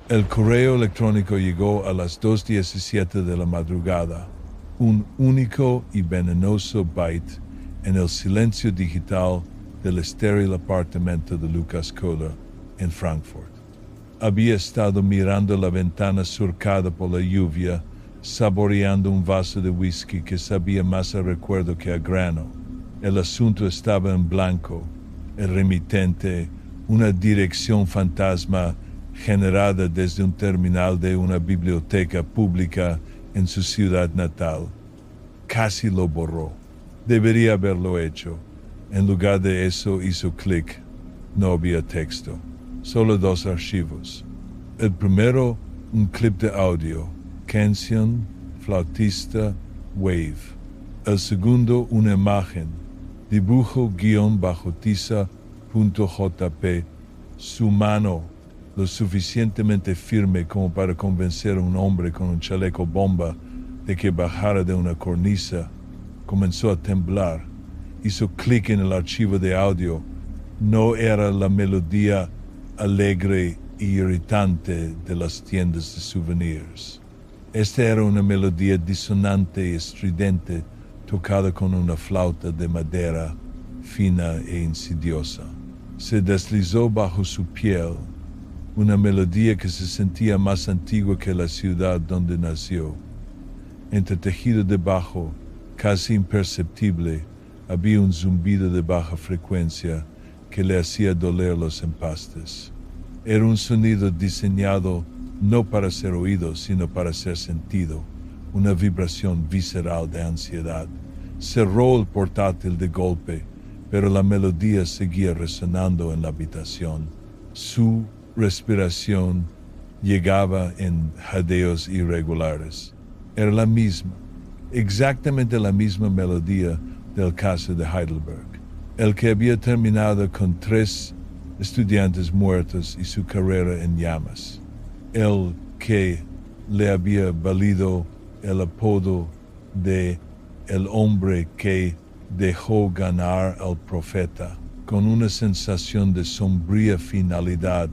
El correo electrónico llegó a las 2:17 de la madrugada, un único y venenoso byte en el silencio digital del estéril apartamento de Lucas Kohler en Frankfurt. Había estado mirando la ventana surcada por la lluvia, saboreando un vaso de whisky que sabía más a recuerdo que a grano. El asunto estaba en blanco. El remitente, una dirección fantasma generada desde un terminal de una biblioteca pública en su ciudad natal. Casi lo borró. Debería haberlo hecho. En lugar de eso hizo clic. No había texto. Solo 2 archivos. El primero, un clip de audio. Canción, flautista, wave. El segundo, una imagen. Dibujo-bajo-tiza.jp. Su mano, lo suficientemente firme como para convencer a un hombre con un chaleco bomba de que bajara de una cornisa, comenzó a temblar. Hizo clic en el archivo de audio. No era la melodía alegre y irritante de las tiendas de souvenirs. Esta era una melodía disonante y estridente tocada con una flauta de madera fina e insidiosa. Se deslizó bajo su piel una melodía que se sentía más antigua que la ciudad donde nació. Entretejido debajo, casi imperceptible, había un zumbido de baja frecuencia que le hacía doler los empastes. Era un sonido diseñado no para ser oído, sino para ser sentido, una vibración visceral de ansiedad. Cerró el portátil de golpe, pero la melodía seguía resonando en la habitación. Su respiración llegaba en jadeos irregulares. Era la misma, exactamente la misma melodía del caso de Heidelberg, el que había terminado con 3 estudiantes muertos y su carrera en llamas, el que le había valido el apodo de el hombre que dejó ganar al profeta. Con una sensación de sombría finalidad,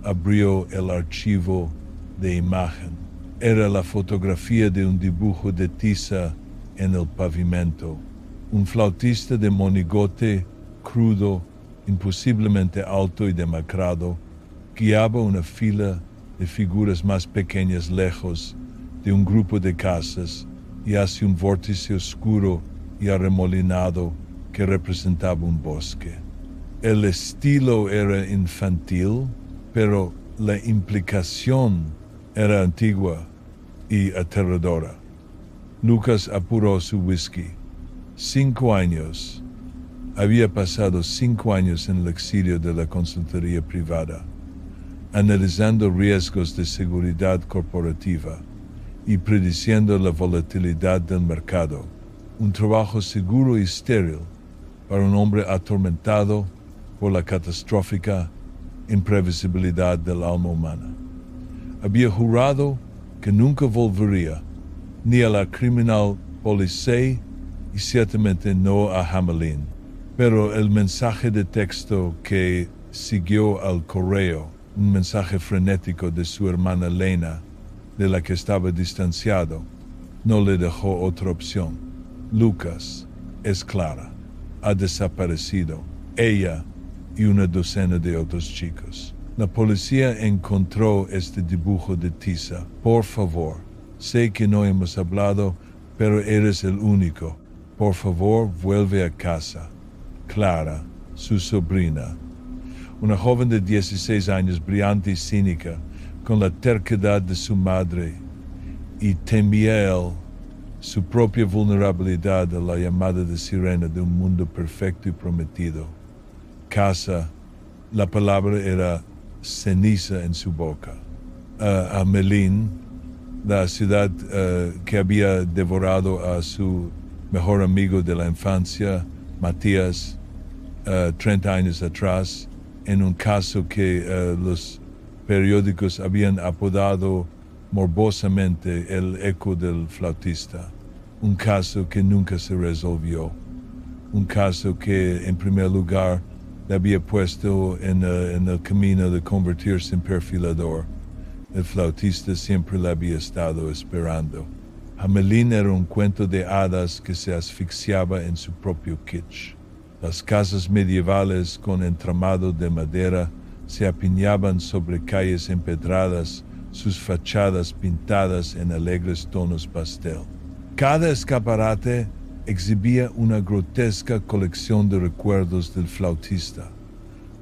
abrió el archivo de imagen. Era la fotografía de un dibujo de tiza en el pavimento. Un flautista de monigote crudo, imposiblemente alto y demacrado, guiaba una fila de figuras más pequeñas lejos de un grupo de casas y hacia un vórtice oscuro y arremolinado que representaba un bosque. El estilo era infantil, pero la implicación era antigua y aterradora. Lucas apuró su whisky. 5 años. Había pasado 5 años en el exilio de la consultoría privada, analizando riesgos de seguridad corporativa y prediciendo la volatilidad del mercado. Un trabajo seguro y estéril para un hombre atormentado por la catastrófica imprevisibilidad del alma humana. Había jurado que nunca volvería, ni a la criminal policía y ciertamente no a Hamelin. Pero el mensaje de texto que siguió al correo, un mensaje frenético de su hermana Lena, de la que estaba distanciado, no le dejó otra opción. Lucas es Clara. Ha desaparecido. Ella y una docena de otros chicos. La policía encontró este dibujo de tiza. Por favor, sé que no hemos hablado, pero eres el único. Por favor, vuelve a casa. Clara, su sobrina. Una joven de 16 años, brillante y cínica, con la terquedad de su madre, y temía él su propia vulnerabilidad a la llamada de sirena de un mundo perfecto y prometido. Casa, la palabra era ceniza en su boca. A Melín, la ciudad que había devorado a su mejor amigo de la infancia, Matías, 30 años atrás, en un caso que los periódicos habían apodado morbosamente el eco del flautista. Un caso que nunca se resolvió. Un caso que, en primer lugar, le había puesto en el camino de convertirse en perfilador El flautista siempre la había estado esperando. Hamelin era un cuento de hadas que se asfixiaba en su propio kitsch. Las casas medievales con entramado de madera se apiñaban sobre calles empedradas, sus fachadas pintadas en alegres tonos pastel. Cada escaparate exhibía una grotesca colección de recuerdos del flautista.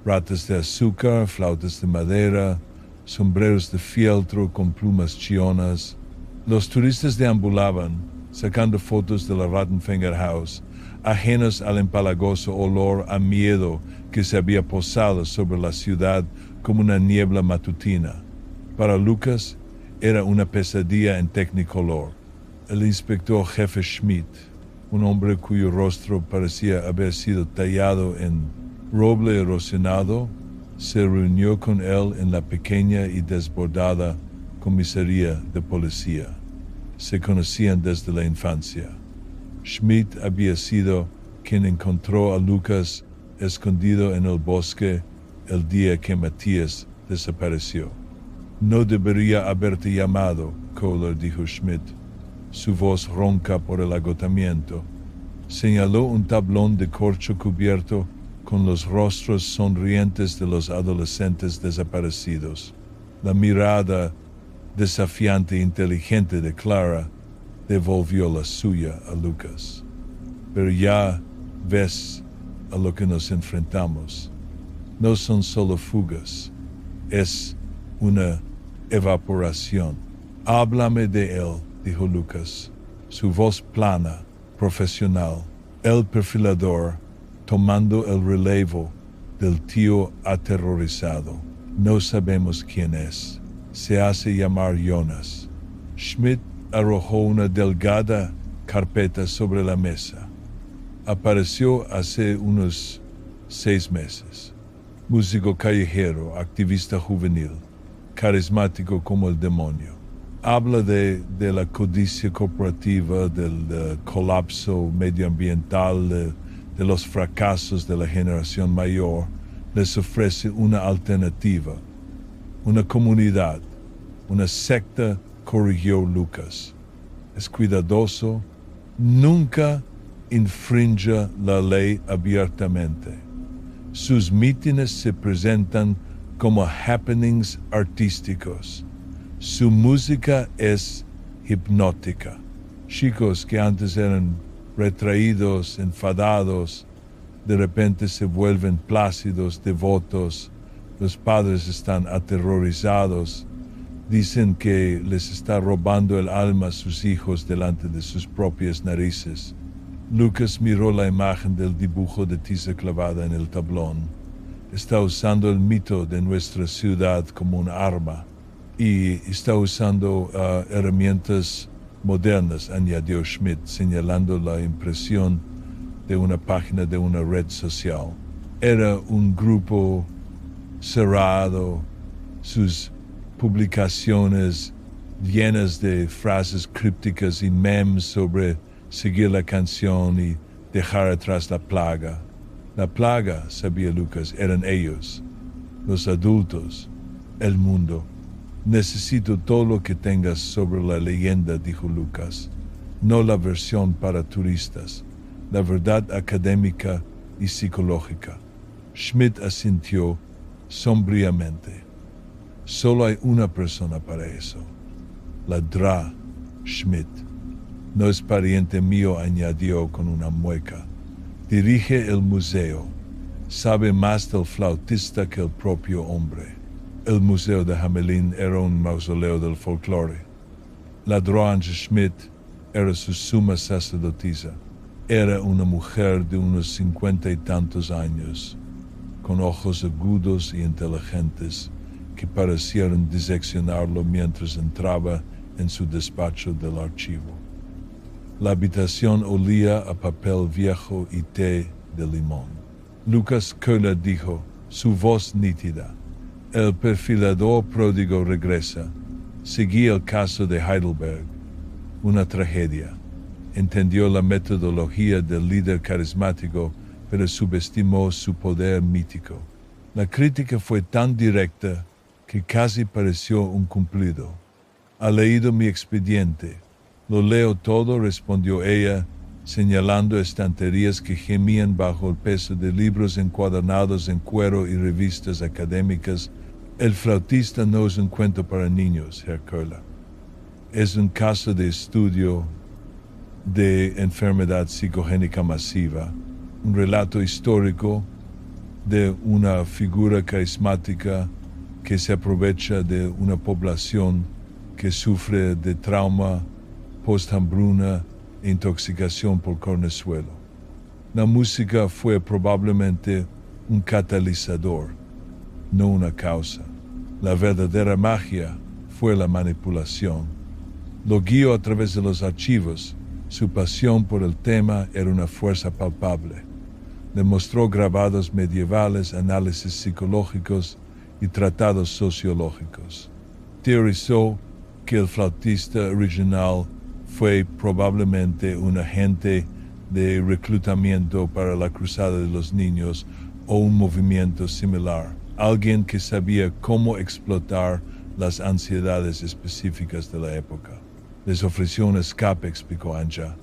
Ratas de azúcar, flautas de madera, sombreros de fieltro con plumas chillonas. Los turistas deambulaban, sacando fotos de la Rattenfänger House, ajenos al empalagoso olor a miedo que se había posado sobre la ciudad como una niebla matutina. Para Lucas era una pesadilla en tecnicolor. El inspector jefe Schmidt, un hombre cuyo rostro parecía haber sido tallado en roble erosionado, se reunió con él en la pequeña y desbordada comisaría de policía. Se conocían desde la infancia. Schmidt había sido quien encontró a Lucas escondido en el bosque el día que Matías desapareció. No debería haberte llamado, Kohler, dijo Schmidt, su voz ronca por el agotamiento. Señaló un tablón de corcho cubierto con los rostros sonrientes de los adolescentes desaparecidos. La mirada desafiante e inteligente de Clara devolvió la suya a Lucas. Pero ya ves a lo que nos enfrentamos. No son solo fugas, es una evaporación. Háblame de él, dijo Lucas, su voz plana, profesional, el perfilador, tomando el relevo del tío aterrorizado. No sabemos quién es. Se hace llamar Jonas. Schmidt arrojó una delgada carpeta sobre la mesa. Apareció hace unos 6 meses. Músico callejero, activista juvenil, carismático como el demonio. Habla de la codicia corporativa, del colapso medioambiental, de los fracasos de la generación mayor. Les ofrece una alternativa, una comunidad, una secta, corrigió Lucas. Es cuidadoso, nunca infringe la ley abiertamente. Sus mítines se presentan como happenings artísticos. Su música es hipnótica. Chicos que antes eran retraídos, enfadados, de repente se vuelven plácidos, devotos. Los padres están aterrorizados. Dicen que les está robando el alma a sus hijos delante de sus propias narices. Lucas miró la imagen del dibujo de tiza clavada en el tablón. Está usando el mito de nuestra ciudad como un arma y está usando herramientas modernas, añadió Schmidt, señalando la impresión de una página de una red social. Era un grupo cerrado, sus publicaciones llenas de frases crípticas y memes sobre seguir la canción y dejar atrás la plaga. La plaga, sabía Lucas, eran ellos, los adultos, el mundo. Necesito todo lo que tengas sobre la leyenda, dijo Lucas, no la versión para turistas, la verdad académica y psicológica. Schmidt asintió sombríamente. Solo hay una persona para eso, la Dra. Schmidt. No es pariente mío, añadió con una mueca. Dirige el museo. Sabe más del flautista que el propio hombre. El museo de Hamelin era un mausoleo del folclore. La Dra. Schmidt era su suma sacerdotisa. Era una mujer de unos 50 y tantos años, con ojos agudos y inteligentes que parecieron diseccionarlo mientras entraba en su despacho del archivo. La habitación olía a papel viejo y té de limón. Lucas Kohler dijo, su voz nítida. El perfilador pródigo regresa. Seguía el caso de Heidelberg, una tragedia. Entendió la metodología del líder carismático, pero subestimó su poder mítico. La crítica fue tan directa que casi pareció un cumplido. Ha leído mi expediente. Lo leo todo, respondió ella, señalando estanterías que gemían bajo el peso de libros encuadernados en cuero y revistas académicas. El flautista no es un cuento para niños, Herr Köhler. Es un caso de estudio de enfermedad psicogénica masiva, un relato histórico de una figura carismática que se aprovecha de una población que sufre de trauma post-hambruna e intoxicación por cornezuelo. La música fue probablemente un catalizador, no una causa. La verdadera magia fue la manipulación. Lo guió a través de los archivos. Su pasión por el tema era una fuerza palpable. Le mostró grabados medievales, análisis psicológicos y tratados sociológicos. Teorizó que el flautista original fue probablemente un agente de reclutamiento para la Cruzada de los Niños o un movimiento similar. Alguien que sabía cómo explotar las ansiedades específicas de la época. Les ofreció un escape, explicó Anja,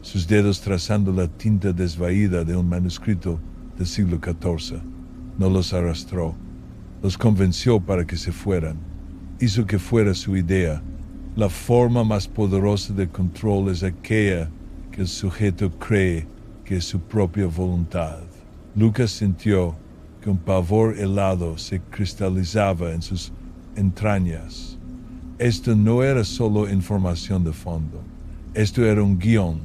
sus dedos trazando la tinta desvaída de un manuscrito del siglo XIV. No los arrastró. Los convenció para que se fueran. Hizo que fuera su idea. La forma más poderosa de control es aquella que el sujeto cree que es su propia voluntad. Lucas sintió que un pavor helado se cristalizaba en sus entrañas. Esto no era solo información de fondo. Esto era un guión.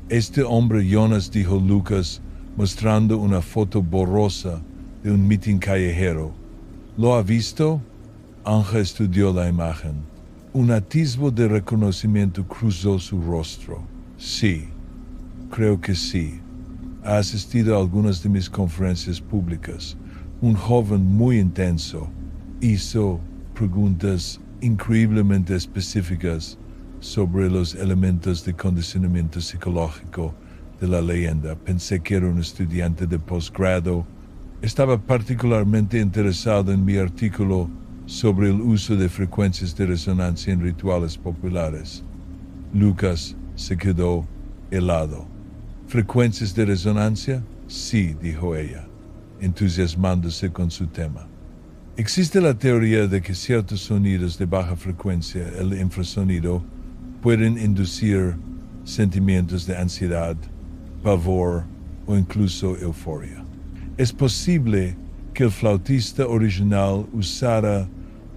Este hombre Jonas, dijo Lucas, mostrando una foto borrosa de un mitin callejero. ¿Lo ha visto? Anja estudió la imagen. Un atisbo de reconocimiento cruzó su rostro. Sí, creo que sí. Ha asistido a algunas de mis conferencias públicas. Un joven muy intenso. Hizo preguntas increíblemente específicas sobre los elementos de condicionamiento psicológico de la leyenda. Pensé que era un estudiante de posgrado. Estaba particularmente interesado en mi artículo sobre el uso de frecuencias de resonancia en rituales populares. Lucas se quedó helado. ¿Frecuencias de resonancia? Sí, dijo ella, entusiasmándose con su tema. Existe la teoría de que ciertos sonidos de baja frecuencia, el infrasonido, pueden inducir sentimientos de ansiedad, pavor o incluso euforia. Es posible que el flautista original usara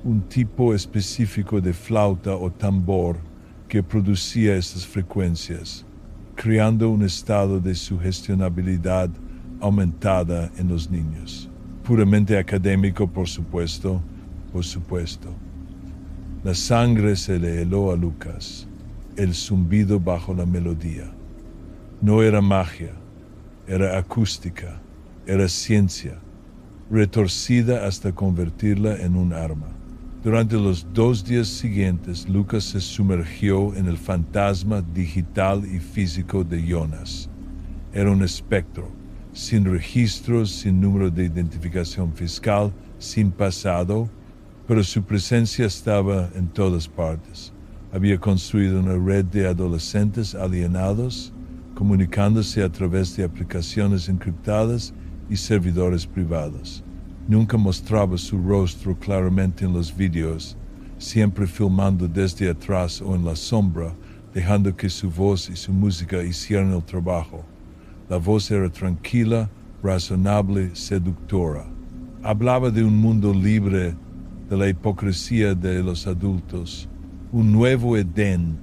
un tipo específico de flauta o tambor que producía estas frecuencias, creando un estado de sugestionabilidad aumentada en los niños. Puramente académico, por supuesto. La sangre se le heló a Lucas, el zumbido bajo la melodía. No era magia, era acústica, era ciencia, retorcida hasta convertirla en un arma. Durante los 2 días siguientes, Lucas se sumergió en el fantasma digital y físico de Jonas. Era un espectro, sin registros, sin número de identificación fiscal, sin pasado, pero su presencia estaba en todas partes. Había construido una red de adolescentes alienados, comunicándose a través de aplicaciones encriptadas y servidores privados. Nunca mostraba su rostro claramente en los vídeos, siempre filmando desde atrás o en la sombra, dejando que su voz y su música hicieran el trabajo. La voz era tranquila, razonable, seductora. Hablaba de un mundo libre de la hipocresía de los adultos, un nuevo Edén,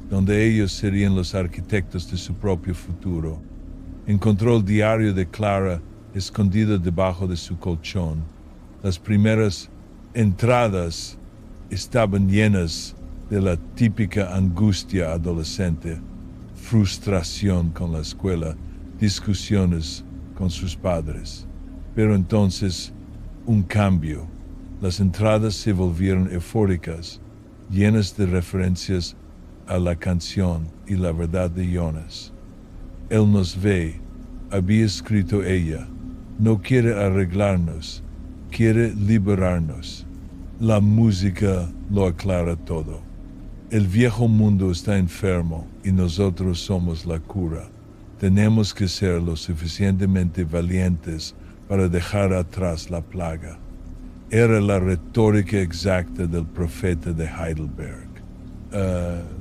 donde ellos serían los arquitectos de su propio futuro. Encontró el diario de Clara escondido debajo de su colchón. Las primeras entradas estaban llenas de la típica angustia adolescente, frustración con la escuela, discusiones con sus padres. Pero entonces, un cambio. Las entradas se volvieron eufóricas, llenas de referencias a la canción y la verdad de Jonas. Él nos ve, había escrito ella, no quiere arreglarnos, quiere liberarnos. La música lo aclara todo. El viejo mundo está enfermo y nosotros somos la cura. Tenemos que ser lo suficientemente valientes para dejar atrás la plaga. Era la retórica exacta del profeta de Heidelberg.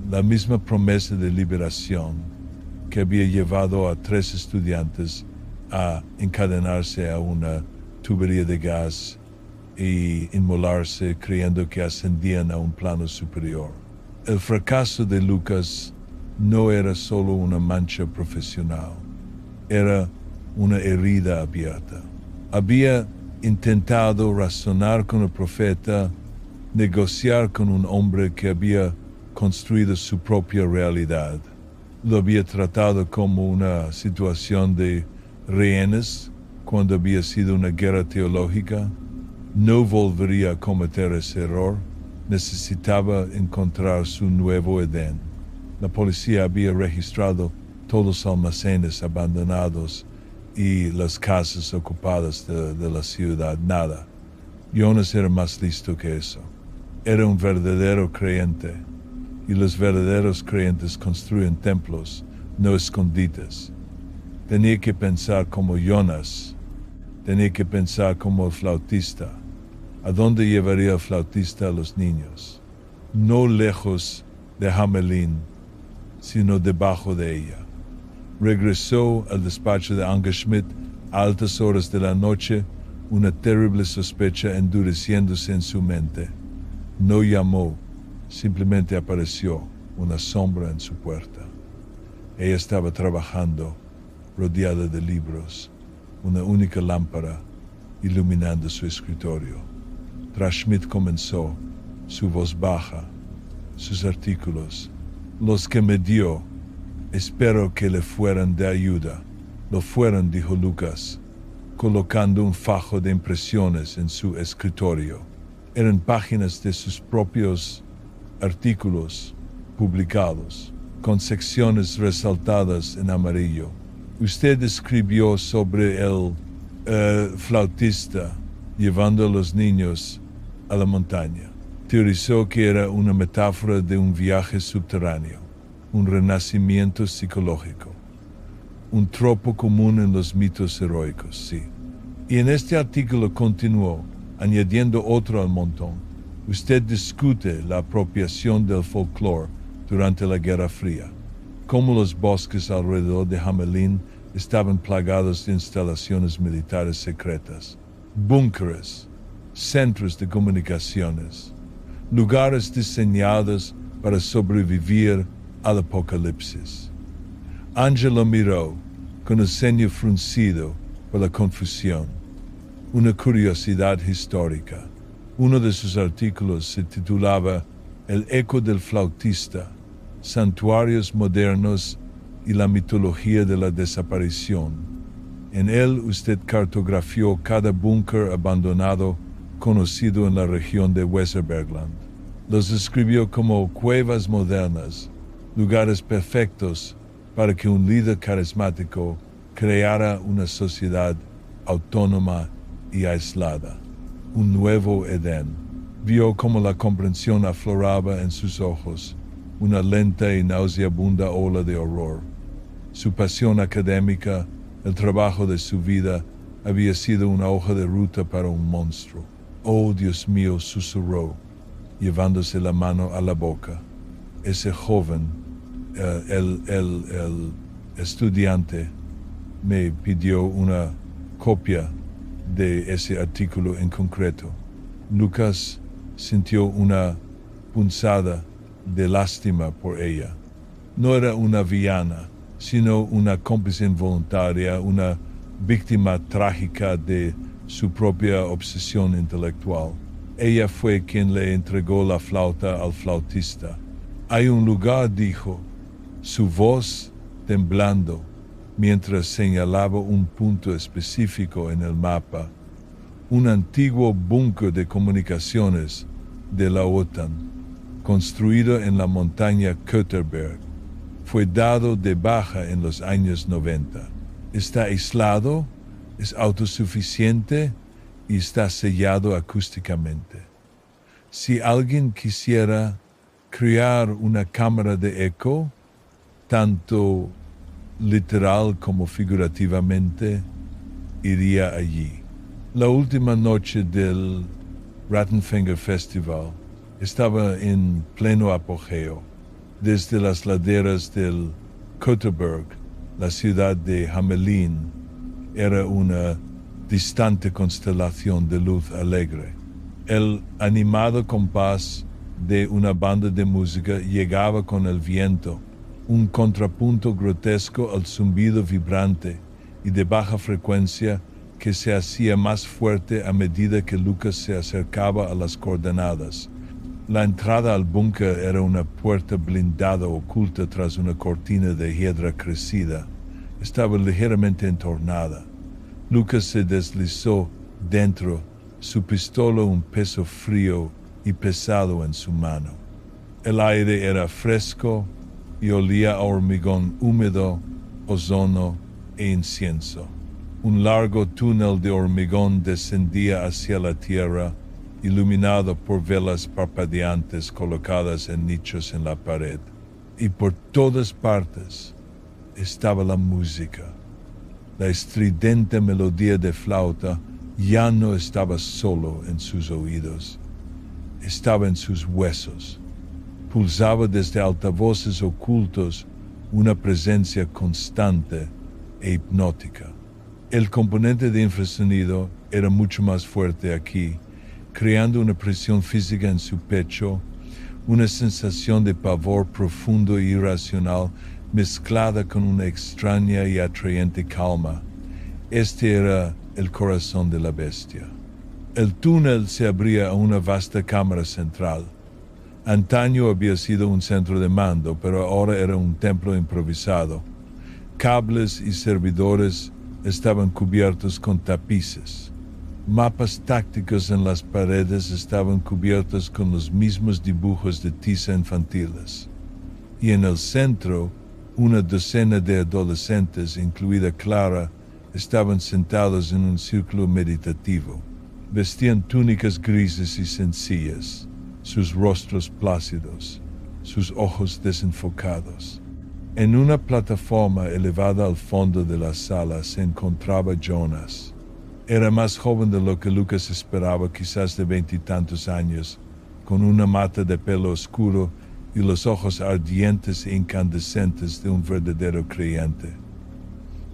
La misma promesa de liberación que había llevado a 3 estudiantes a encadenarse a una tubería de gas y inmolarse creyendo que ascendían a un plano superior. El fracaso de Lucas no era solo una mancha profesional, era una herida abierta. Había intentado razonar con el profeta, negociar con un hombre que había construido su propia realidad. Lo había tratado como una situación de rehenes cuando había sido una guerra teológica. No volvería a cometer ese error. Necesitaba encontrar su nuevo Edén. La policía había registrado todos los almacenes abandonados y las casas ocupadas de la ciudad. Nada. Jonas era más listo que eso. Era un verdadero creyente. Y los verdaderos creyentes construyen templos, no escondites. Tenía que pensar como Jonas. Tenía que pensar como el flautista. ¿A dónde llevaría el flautista a los niños? No lejos de Hamelin, sino debajo de ella. Regresó al despacho de Anke Schmidt a altas horas de la noche, una terrible sospecha endureciéndose en su mente. No llamó, simplemente apareció una sombra en su puerta. Ella estaba trabajando, rodeada de libros, una única lámpara iluminando su escritorio. Tras Schmidt comenzó, su voz baja, sus artículos. Los que me dio, espero que le fueran de ayuda. Lo fueron, dijo Lucas, colocando un fajo de impresiones en su escritorio. Eran páginas de sus propios artículos publicados, con secciones resaltadas en amarillo. Usted escribió sobre el flautista llevando a los niños a la montaña. Teorizó que era una metáfora de un viaje subterráneo, un renacimiento psicológico, un tropo común en los mitos heroicos, sí. Y en este artículo continuó, añadiendo otro al montón. Usted discute la apropiación del folclore durante la Guerra Fría, cómo los bosques alrededor de Hamelin estaban plagados de instalaciones militares secretas, búnkeres, centros de comunicaciones, lugares diseñados para sobrevivir al apocalipsis. Angela miró, con el ceño fruncido por la confusión, una curiosidad histórica. Uno de sus artículos se titulaba El eco del flautista, santuarios modernos y la mitología de la desaparición. En él usted cartografió cada búnker abandonado conocido en la región de Weserbergland. Los describió como cuevas modernas, lugares perfectos para que un líder carismático creara una sociedad autónoma y aislada, un nuevo Edén. Vio cómo la comprensión afloraba en sus ojos, una lenta y nauseabunda ola de horror. Su pasión académica, el trabajo de su vida, había sido una hoja de ruta para un monstruo. Oh, Dios mío, susurró, llevándose la mano a la boca. Ese joven, el estudiante, me pidió una copia de ese artículo en concreto. Lucas sintió una punzada de lástima por ella. No era una villana, sino una cómplice involuntaria, una víctima trágica de su propia obsesión intelectual. Ella fue quien le entregó la flauta al flautista. Hay un lugar, dijo, su voz temblando, mientras señalaba un punto específico en el mapa, un antiguo búnker de comunicaciones de la OTAN, construido en la montaña Köterberg. Fue dado de baja en los años 90. Está aislado, es autosuficiente y está sellado acústicamente. Si alguien quisiera crear una cámara de eco, tanto literal como figurativamente, iría allí. La última noche del Rattenfänger Festival estaba en pleno apogeo. Desde las laderas del Köterberg, la ciudad de Hamelin era una distante constelación de luz alegre. El animado compás de una banda de música llegaba con el viento, un contrapunto grotesco al zumbido vibrante y de baja frecuencia que se hacía más fuerte a medida que Lucas se acercaba a las coordenadas. La entrada al búnker era una puerta blindada oculta tras una cortina de hiedra crecida. Estaba ligeramente entornada. Lucas se deslizó dentro, su pistola un peso frío y pesado en su mano. El aire era fresco y olía a hormigón húmedo, ozono e incienso. Un largo túnel de hormigón descendía hacia la tierra, iluminado por velas parpadeantes colocadas en nichos en la pared. Y por todas partes estaba la música. La estridente melodía de flauta ya no estaba solo en sus oídos, estaba en sus huesos. Pulsaba desde altavoces ocultos una presencia constante e hipnótica. El componente de infrasonido era mucho más fuerte aquí, creando una presión física en su pecho, una sensación de pavor profundo e irracional mezclada con una extraña y atrayente calma. Este era el corazón de la bestia. El túnel se abría a una vasta cámara central. Antaño había sido un centro de mando, pero ahora era un templo improvisado. Cables y servidores estaban cubiertos con tapices. Mapas tácticos en las paredes estaban cubiertos con los mismos dibujos de tiza infantiles. Y en el centro, una docena de adolescentes, incluida Clara, estaban sentados en un círculo meditativo. Vestían túnicas grises y sencillas, sus rostros plácidos, sus ojos desenfocados. En una plataforma elevada al fondo de la sala se encontraba Jonas. Era más joven de lo que Lucas esperaba, quizás de 20 y tantos años, con una mata de pelo oscuro y los ojos ardientes e incandescentes de un verdadero creyente.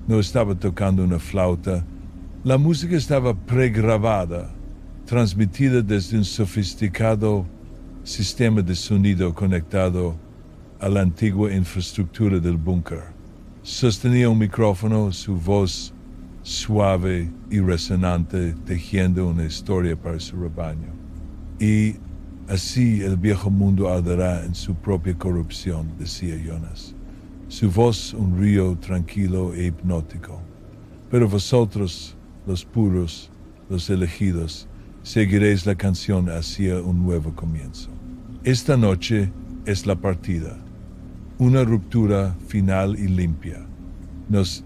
No estaba tocando una flauta. La música estaba pregrabada, transmitida desde un sofisticado sistema de sonido conectado a la antigua infraestructura del búnker. Sostenía un micrófono, su voz suave y resonante, tejiendo una historia para su rebaño. Y así el viejo mundo arderá en su propia corrupción, decía Jonas. Su voz un río tranquilo e hipnótico. Pero vosotros, los puros, los elegidos, seguiréis la canción hacia un nuevo comienzo. Esta noche es la partida, una ruptura final y limpia. Nos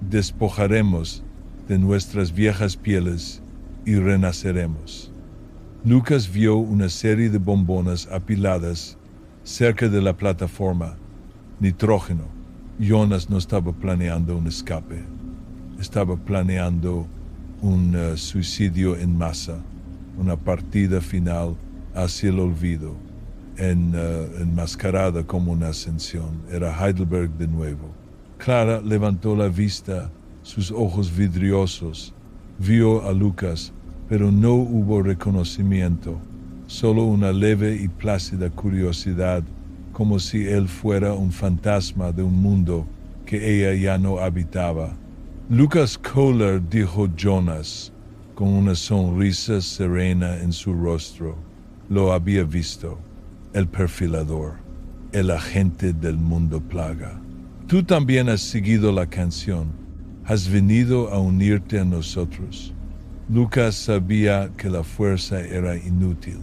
despojaremos de nuestras viejas pieles y renaceremos. Lucas vio una serie de bombonas apiladas cerca de la plataforma. Nitrógeno. Jonas no estaba planeando un escape. Estaba planeando un suicidio en masa, una partida final hacia el olvido, enmascarada como una ascensión. Era Heidelberg de nuevo. Clara levantó la vista, sus ojos vidriosos. Vio a Lucas, pero no hubo reconocimiento, solo una leve y plácida curiosidad, como si él fuera un fantasma de un mundo que ella ya no habitaba. Lucas Kohler, dijo Jonas, con una sonrisa serena en su rostro. Lo había visto. El perfilador, el agente del mundo plaga. Tú también has seguido la canción. Has venido a unirte a nosotros. Lucas sabía que la fuerza era inútil.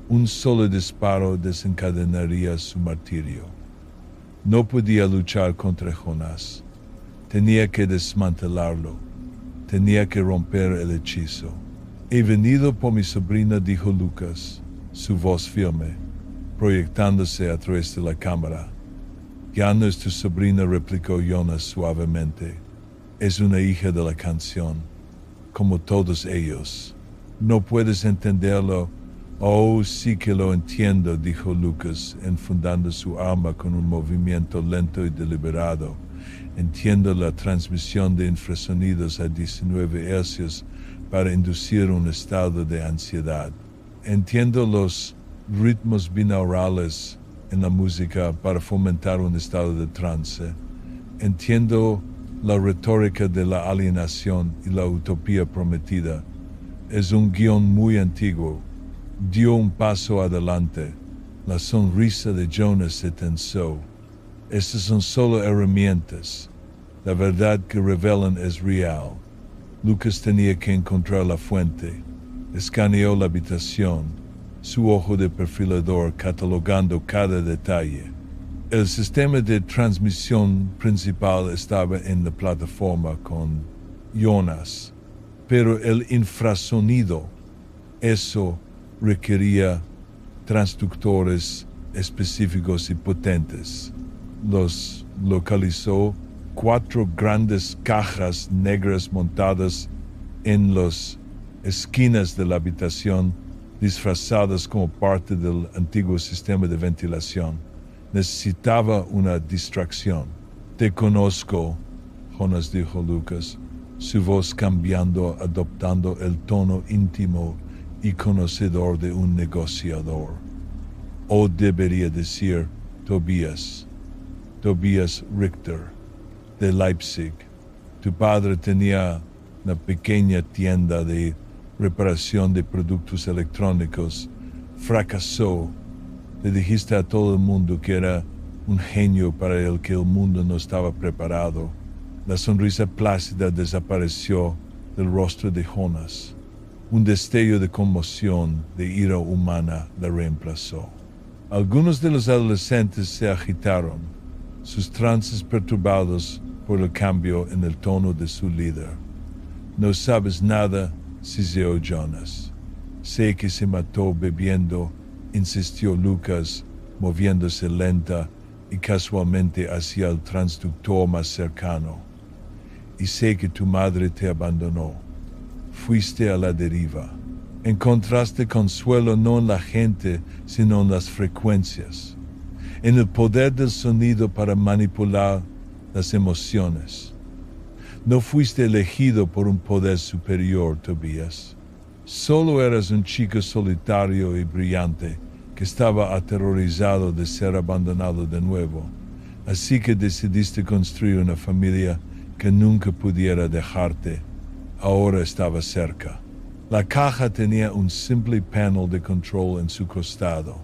Un solo disparo desencadenaría su martirio. No podía luchar contra Jonás. Tenía que desmantelarlo. Tenía que romper el hechizo. He venido por mi sobrina, dijo Lucas. su voz firme, proyectándose a través de la cámara. Ya no es tu sobrina, replicó Jonas suavemente. Es una hija de la canción, como todos ellos. ¿No puedes entenderlo? Oh, sí que lo entiendo, dijo Lucas, enfundando su arma con un movimiento lento y deliberado. Entiendo la transmisión de infrasonidos a 19 hercios para inducir un estado de ansiedad. Entiendo los ritmos binaurales en la música para fomentar un estado de trance. Entiendo la retórica de la alienación y la utopía prometida. Es un guión muy antiguo. Dio un paso adelante. La sonrisa de Jonas se tensó. Estas son solo herramientas. La verdad que revelan es real. Lucas tenía que encontrar la fuente. Escaneó la habitación, su ojo de perfilador catalogando cada detalle. El sistema de transmisión principal estaba en la plataforma con Jonas, pero el infrasonido, eso requería transductores específicos y potentes. Los localizó 4 grandes cajas negras montadas en las esquinas de la habitación, disfrazadas como parte del antiguo sistema de ventilación. Necesitaba una distracción. Te conozco, Jonas dijo Lucas, su voz cambiando, adoptando el tono íntimo y conocedor de un negociador. O debería decir Tobias Richter, de Leipzig. Tu padre tenía una pequeña tienda de reparación de productos electrónicos. Fracasó. Le dijiste a todo el mundo que era un genio para el que el mundo no estaba preparado. La sonrisa plácida desapareció del rostro de Jonas. Un destello de conmoción, de ira humana, la reemplazó. Algunos de los adolescentes se agitaron, sus trances perturbados por el cambio en el tono de su líder. No sabes nada, siseó Jonas. Sé que se mató bebiendo, insistió Lucas, moviéndose lenta y casualmente hacia el transductor más cercano. Y sé que tu madre te abandonó. Fuiste a la deriva. Encontraste consuelo no en la gente, sino en las frecuencias, en el poder del sonido para manipular las emociones. No fuiste elegido por un poder superior, Tobias. Solo eras un chico solitario y brillante que estaba aterrorizado de ser abandonado de nuevo. Así que decidiste construir una familia que nunca pudiera dejarte. Ahora estaba cerca. La caja tenía un simple panel de control en su costado,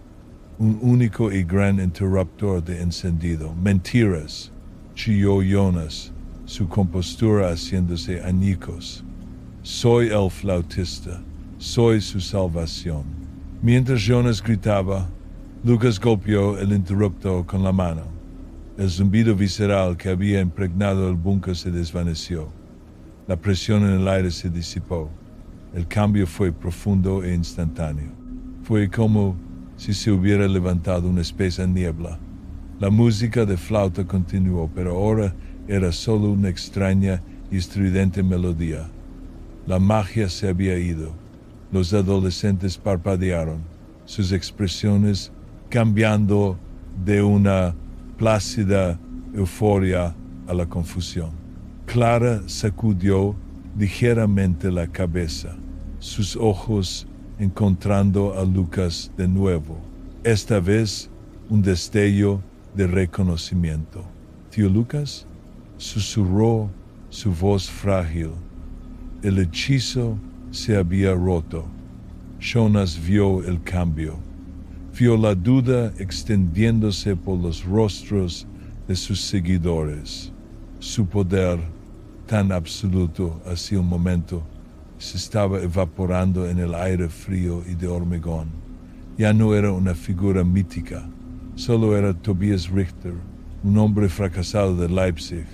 un único y gran interruptor de encendido. Mentiras, chilló Jonas, su compostura haciéndose añicos. Soy el flautista, soy su salvación. Mientras Jonas gritaba, Lucas golpeó el interruptor con la mano. El zumbido visceral que había impregnado el búnker se desvaneció. La presión en el aire se disipó. El cambio fue profundo e instantáneo. Fue como si se hubiera levantado una espesa niebla. La música de flauta continuó, pero ahora era solo una extraña y estridente melodía. La magia se había ido. Los adolescentes parpadearon, sus expresiones cambiando de una plácida euforia a la confusión. Clara sacudió ligeramente la cabeza, sus ojos encontrando a Lucas de nuevo. Esta vez un destello de reconocimiento. «¿Tío Lucas?», susurró su voz frágil. El hechizo se había roto. Jonas vio el cambio. Vio la duda extendiéndose por los rostros de sus seguidores. Su poder, tan absoluto hacía un momento, se estaba evaporando en el aire frío y de hormigón. Ya no era una figura mítica, solo era Tobias Richter, un hombre fracasado de Leipzig,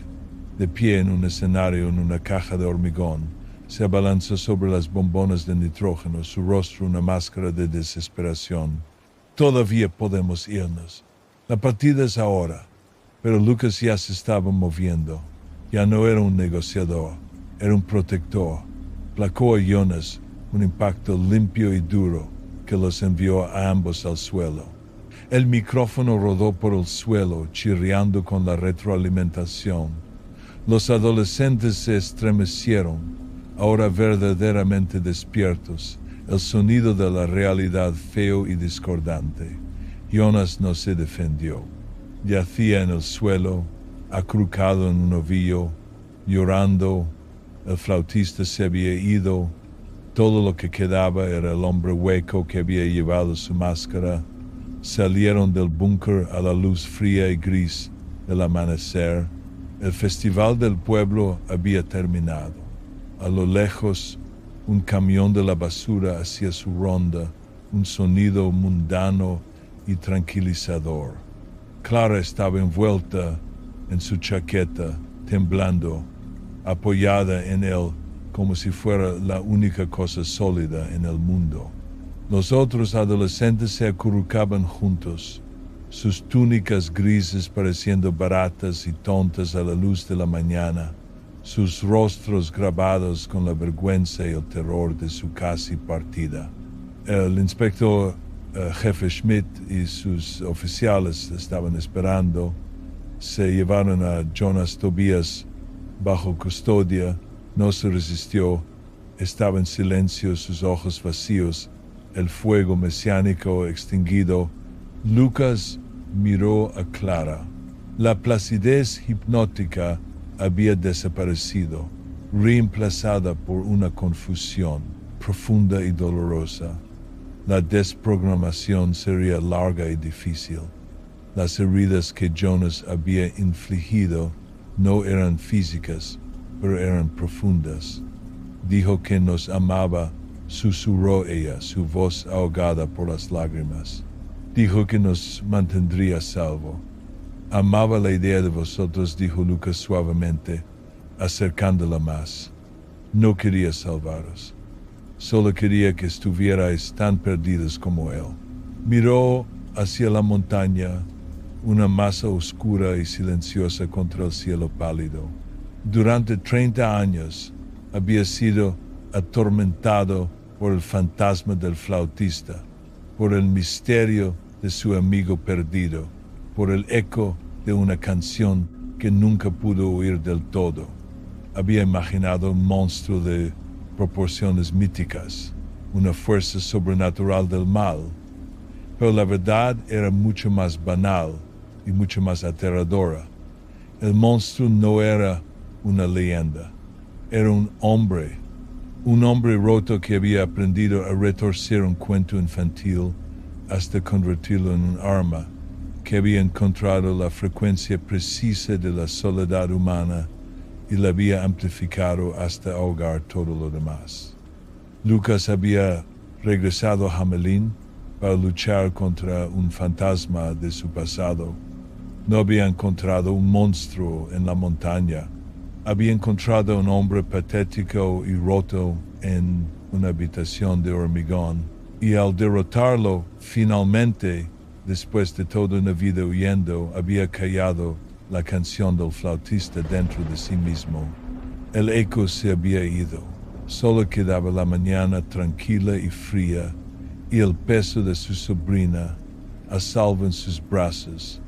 de pie en un escenario en una caja de hormigón, Se abalanzó sobre las bombonas de nitrógeno, su rostro una máscara de desesperación. Todavía podemos irnos. La partida es ahora. Pero Lucas ya se estaba moviendo. Ya no era un negociador, era un protector. Placó a Jonas un impacto limpio y duro que los envió a ambos al suelo. El micrófono rodó por el suelo, chirriando con la retroalimentación. Los adolescentes se estremecieron, ahora verdaderamente despiertos, el sonido de la realidad feo y discordante. Jonas no se defendió. Yacía en el suelo, acurrucado en un ovillo, llorando. El flautista se había ido. Todo lo que quedaba era el hombre hueco que había llevado su máscara. Salieron del búnker a la luz fría y gris del amanecer. El festival del pueblo había terminado. A lo lejos, un camión de la basura hacía su ronda, un sonido mundano y tranquilizador. Clara estaba envuelta en su chaqueta, temblando, apoyada en él como si fuera la única cosa sólida en el mundo. Los otros adolescentes se acurrucaban juntos, sus túnicas grises pareciendo baratas y tontas a la luz de la mañana, sus rostros grabados con la vergüenza y el terror de su casi partida. El inspector jefe Schmidt y sus oficiales estaban esperando. Se llevaron a Jonas Tobias bajo custodia. No se resistió. Estaba en silencio, sus ojos vacíos, el fuego mesiánico extinguido. Lucas miró a Clara. La placidez hipnótica había desaparecido, reemplazada por una confusión profunda y dolorosa. La desprogramación sería larga y difícil. Las heridas que Jonas había infligido no eran físicas, pero eran profundas. Dijo que nos amaba, susurró ella, su voz ahogada por las lágrimas. Dijo que nos mantendría a salvo. Amaba la idea de vosotros, dijo Lucas suavemente, acercándola más. No quería salvaros. Solo quería que estuvierais tan perdidos como él. Miró hacia la montaña, una masa oscura y silenciosa contra el cielo pálido. Durante 30 años había sido atormentado por el fantasma del flautista, por el misterio de su amigo perdido, por el eco de una canción que nunca pudo oír del todo. Había imaginado un monstruo de proporciones míticas, una fuerza sobrenatural del mal, pero la verdad era mucho más banal y mucho más aterradora. El monstruo no era una leyenda, era un hombre roto que había aprendido a retorcer un cuento infantil hasta convertirlo en un arma, que había encontrado la frecuencia precisa de la soledad humana y la había amplificado hasta ahogar todo lo demás. Lucas había regresado a Hamelin para luchar contra un fantasma de su pasado. No había encontrado un monstruo en la montaña. Había encontrado un hombre patético y roto en una habitación de hormigón. Y al derrotarlo, finalmente, después de toda una vida huyendo, había callado la canción del flautista dentro de sí mismo. El eco se había ido. Solo quedaba la mañana tranquila y fría y el peso de su sobrina a salvo en sus brazos.